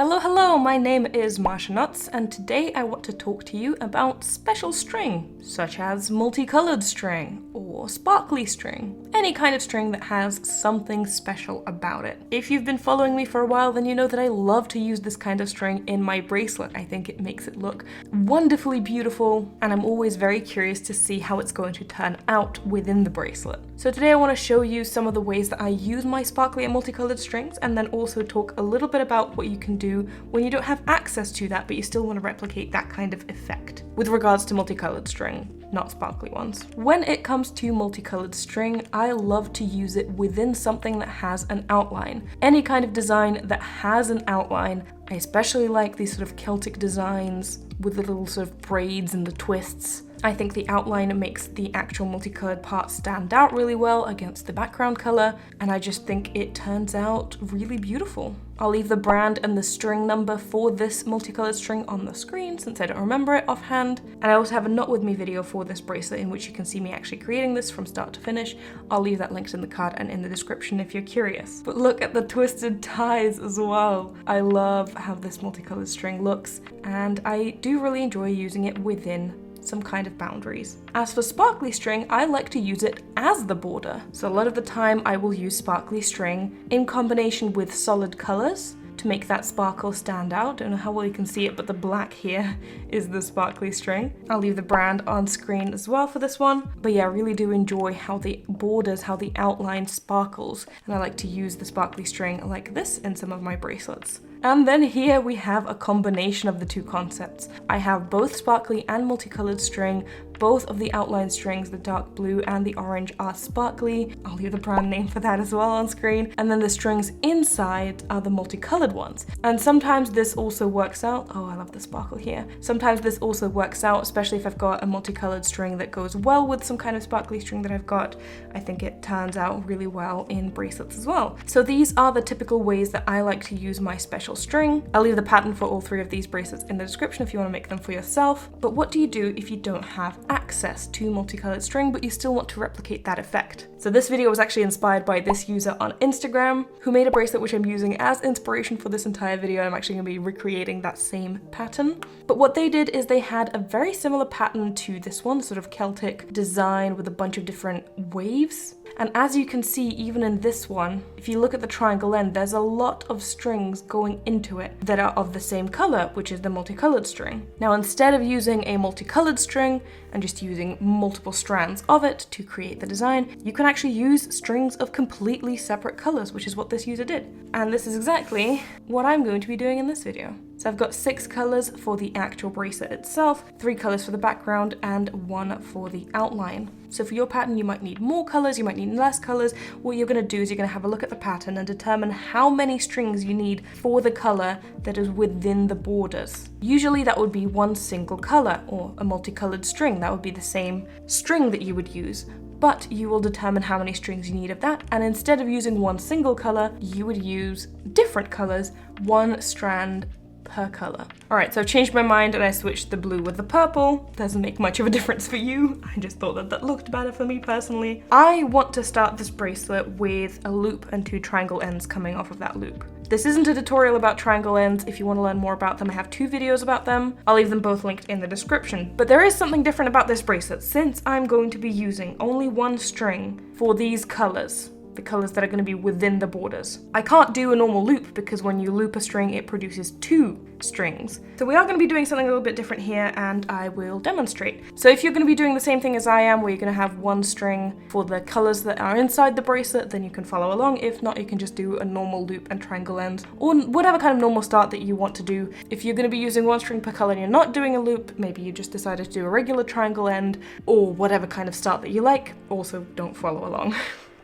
Hello, my name is Masha and today I want to talk to you about special string, such as multicolored string or sparkly string, any kind of string that has something special about it. If you've been following me for a while, then you know that I love to use this kind of string in my bracelet. I think it makes it look wonderfully beautiful, and I'm always very curious to see how it's going to turn out within the bracelet. So today I want to show you some of the ways that I use my sparkly and multicolored strings, and then also talk a little bit about what you can do when you don't have access to that but you still want to replicate that kind of effect with regards to multicolored string, not sparkly ones. When it comes to multicolored string, I love to use it within something that has an outline. Any kind of design that has an outline. I especially like these sort of Celtic designs with the little sort of braids and the twists. I think the outline makes the actual multicolored part stand out really well against the background color, and I just think it turns out really beautiful. I'll leave the brand and the string number for this multicolored string on the screen since I don't remember it offhand. And I also have a Not With Me video for this bracelet in which you can see me actually creating this from start to finish. I'll leave that linked in the card and in the description if you're curious. But look at the twisted ties as well. I love how this multicolored string looks, and I do really enjoy using it within some kind of boundaries. As for sparkly string, I like to use it as the border. So a lot of the time I will use sparkly string in combination with solid colors to make that sparkle stand out. Don't know how well you can see it, but the black here is the sparkly string. I'll leave the brand on screen as well for this one. But yeah, I really do enjoy how the borders, how the outline sparkles. And I like to use the sparkly string like this in some of my bracelets. And then here we have a combination of the two concepts. I have both sparkly and multicolored string. Both of the outline strings, the dark blue and the orange, are sparkly. I'll leave the brand name for that as well on screen. And then the strings inside are the multicolored ones. And sometimes this also works out. Oh, I love the sparkle here. Sometimes this also works out, especially if I've got a multicolored string that goes well with some kind of sparkly string that I've got. I think it turns out really well in bracelets as well. So these are the typical ways that I like to use my special string. I'll leave the pattern for all three of these bracelets in the description if you want to make them for yourself. But what do you do if you don't have access to multicolored string but you still want to replicate that effect? So this video was actually inspired by this user on Instagram who made a bracelet which I'm using as inspiration for this entire video. I'm actually going to be recreating that same pattern. But what they did is they had a very similar pattern to this one, sort of Celtic design with a bunch of different waves. And as you can see, even in this one, if you look at the triangle end, there's a lot of strings going into it that are of the same color, which is the multicolored string. Now, instead of using a multicolored string and just using multiple strands of it to create the design, you can actually use strings of completely separate colors, which is what this user did. And this is exactly what I'm going to be doing in this video. So I've got 6 colors for the actual bracelet itself, 3 colors for the background, and 1 for the outline. So for your pattern, you might need more colors, you might need less colors. What you're gonna do is you're gonna have a look at the pattern and determine how many strings you need for the color that is within the borders. Usually that would be one single color or a multicolored string. That would be the same string that you would use. But you will determine how many strings you need of that, and instead of using one single color, you would use different colors, one strand per color. Alright, so I've changed my mind and I switched the blue with the purple. Doesn't make much of a difference for you. I just thought that that looked better for me personally. I want to start this bracelet with a loop and 2 triangle ends coming off of that loop. This isn't a tutorial about triangle ends. If you want to learn more about them, I have 2 videos about them. I'll leave them both linked in the description. But there is something different about this bracelet since I'm going to be using only 1 string for these colors. The colors that are going to be within the borders. I can't do a normal loop because when you loop a string, it produces 2 strings. So we are going to be doing something a little bit different here, and I will demonstrate. So if you're going to be doing the same thing as I am, where you're going to have 1 string for the colors that are inside the bracelet, then you can follow along. If not, you can just do a normal loop and triangle ends, or whatever kind of normal start that you want to do. If you're going to be using 1 string per color and you're not doing a loop, maybe you just decided to do a regular triangle end, or whatever kind of start that you like, also don't follow along.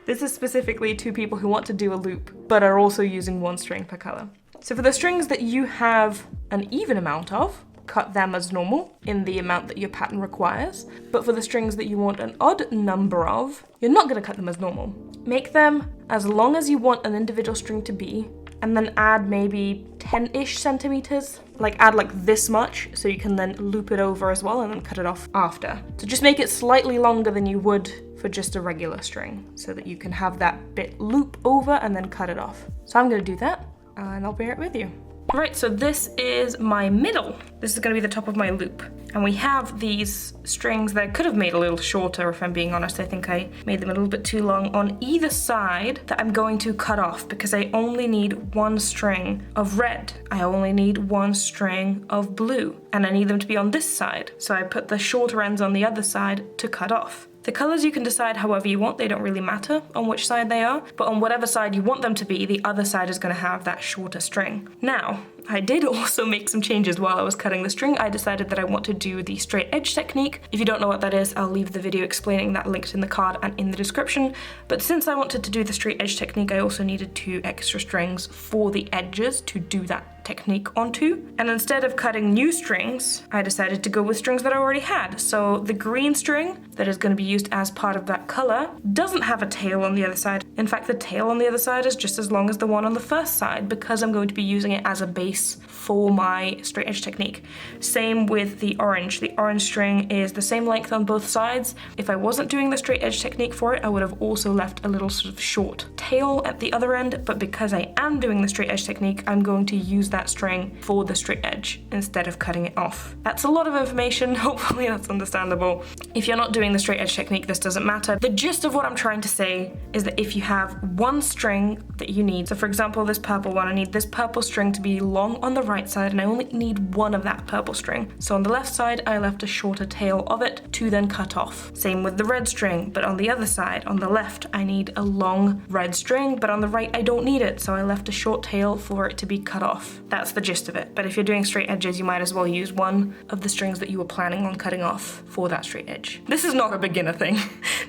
This is specifically to people who want to do a loop, but are also using 1 string per color. So for the strings that you have an even amount of, cut them as normal in the amount that your pattern requires. But for the strings that you want an odd number of, you're not going to cut them as normal. Make them as long as you want an individual string to be, and then add maybe 10-ish centimeters. Like add like this much, so you can then loop it over as well and then cut it off after. So just make it slightly longer than you would for just a regular string, so that you can have that bit loop over and then cut it off. So I'm going to do that, and I'll bear it with you. Alright, so this is my middle. This is going to be the top of my loop. And we have these strings that I could have made a little shorter, if I'm being honest. I think I made them a little bit too long on either side that I'm going to cut off because I only need one string of red. I only need one string of blue. And I need them to be on this side. So I put the shorter ends on the other side to cut off. The colours you can decide however you want, they don't really matter on which side they are, but on whatever side you want them to be, the other side is going to have that shorter string. Now, I did also make some changes while I was cutting the string. I decided that I want to do the straight edge technique. If you don't know what that is, I'll leave the video explaining that linked in the card and in the description. But since I wanted to do the straight edge technique, I also needed 2 extra strings for the edges to do that technique onto. And instead of cutting new strings, I decided to go with strings that I already had. So the green string that is going to be used as part of that color doesn't have a tail on the other side. In fact, the tail on the other side is just as long as the one on the first side because I'm going to be using it as a base for my straight edge technique. Same with the orange. The orange string is the same length on both sides. If I wasn't doing the straight edge technique for it, I would have also left a little sort of short tail at the other end, but because I am doing the straight edge technique, I'm going to use that string for the straight edge instead of cutting it off. That's a lot of information. Hopefully that's understandable. If you're not doing the straight edge technique, this doesn't matter. The gist of what I'm trying to say is that if you have one string that you need, so for example, this purple one, I need this purple string to be long on the right side and I only need one of that purple string. So on the left side, I left a shorter tail of it to then cut off. Same with the red string, but on the other side, on the left, I need a long red string, but on the right, I don't need it. So I left a short tail for it to be cut off. That's the gist of it. But if you're doing straight edges, you might as well use one of the strings that you were planning on cutting off for that straight edge. This is not a beginner thing.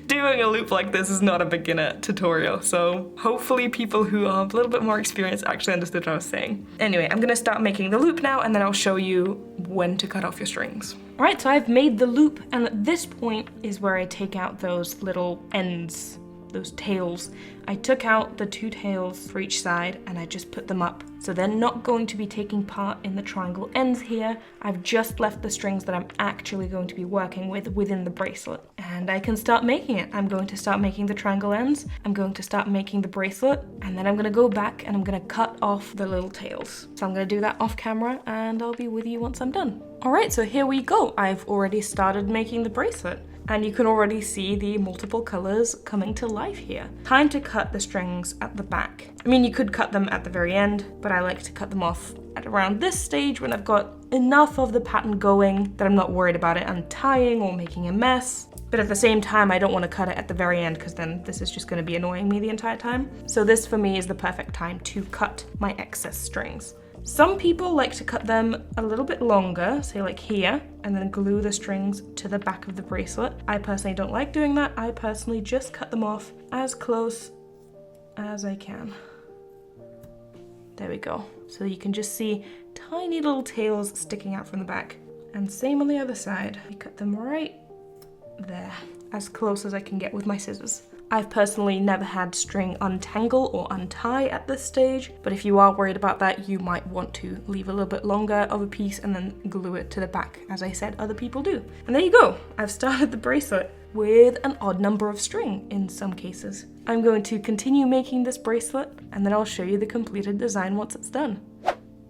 Doing a loop like this is not a beginner tutorial. So hopefully people who are a little bit more experienced actually understood what I was saying. Anyway, I'm gonna start making the loop now and then I'll show you when to cut off your strings. Alright, so I've made the loop and at this point is where I take out those little ends, those tails. I took out the 2 tails for each side and I just put them up. So they're not going to be taking part in the triangle ends here. I've just left the strings that I'm actually going to be working with within the bracelet. And I can start making it. I'm going to start making the triangle ends. I'm going to start making the bracelet. And then I'm gonna go back and I'm gonna cut off the little tails. So I'm gonna do that off camera and I'll be with you once I'm done. Alright, so here we go. I've already started making the bracelet. And you can already see the multiple colors coming to life here. Time to cut the strings at the back. I mean, you could cut them at the very end, but I like to cut them off at around this stage when I've got enough of the pattern going that I'm not worried about it untying or making a mess. But at the same time, I don't want to cut it at the very end because then this is just going to be annoying me the entire time. So this for me is the perfect time to cut my excess strings. Some people like to cut them a little bit longer, say like here, and then glue the strings to the back of the bracelet. I personally don't like doing that. I personally just cut them off as close as I can. There we go. So you can just see tiny little tails sticking out from the back. And same on the other side. I cut them right there, as close as I can get with my scissors. I've personally never had string untangle or untie at this stage, but if you are worried about that, you might want to leave a little bit longer of a piece and then glue it to the back, as I said other people do. And there you go, I've started the bracelet with an odd number of string in some cases. I'm going to continue making this bracelet and then I'll show you the completed design once it's done.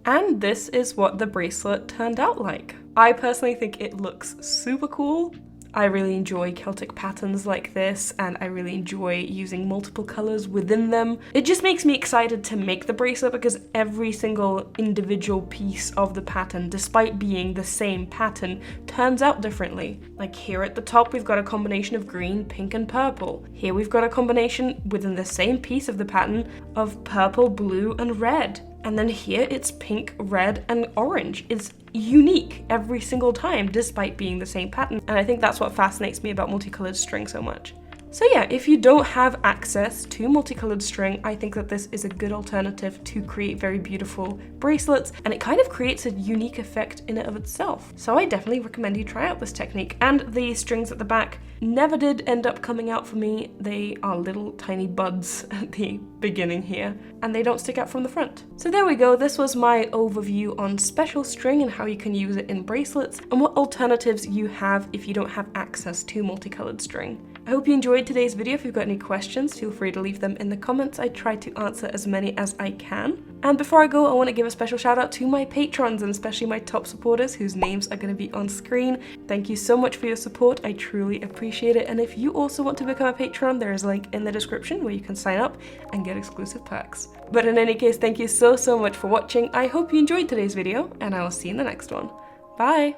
And this is what the bracelet turned out like. I personally think it looks super cool. I really enjoy Celtic patterns like this and I really enjoy using multiple colors within them. It just makes me excited to make the bracelet because every single individual piece of the pattern, despite being the same pattern, turns out differently. Like here at the top we've got a combination of green, pink and purple. Here we've got a combination within the same piece of the pattern of purple, blue and red. And then here it's pink, red, and orange. It's unique every single time, despite being the same pattern. And I think that's what fascinates me about multicolored string so much. So yeah, if you don't have access to multicolored string, I think that this is a good alternative to create very beautiful bracelets, and it kind of creates a unique effect in and of itself. So I definitely recommend you try out this technique. And the strings at the back never did end up coming out for me. They are little tiny buds at the beginning here, and they don't stick out from the front. So there we go, this was my overview on special string and how you can use it in bracelets, and what alternatives you have if you don't have access to multicolored string. I hope you enjoyed today's video. If you've got any questions, feel free to leave them in the comments. I try to answer as many as I can. And before I go, I want to give a special shout out to my patrons and especially my top supporters whose names are going to be on screen. Thank you so much for your support. I truly appreciate it. And if you also want to become a patron, there is a link in the description where you can sign up and get exclusive perks. But in any case, thank you so much for watching. I hope you enjoyed today's video and I will see you in the next one. Bye!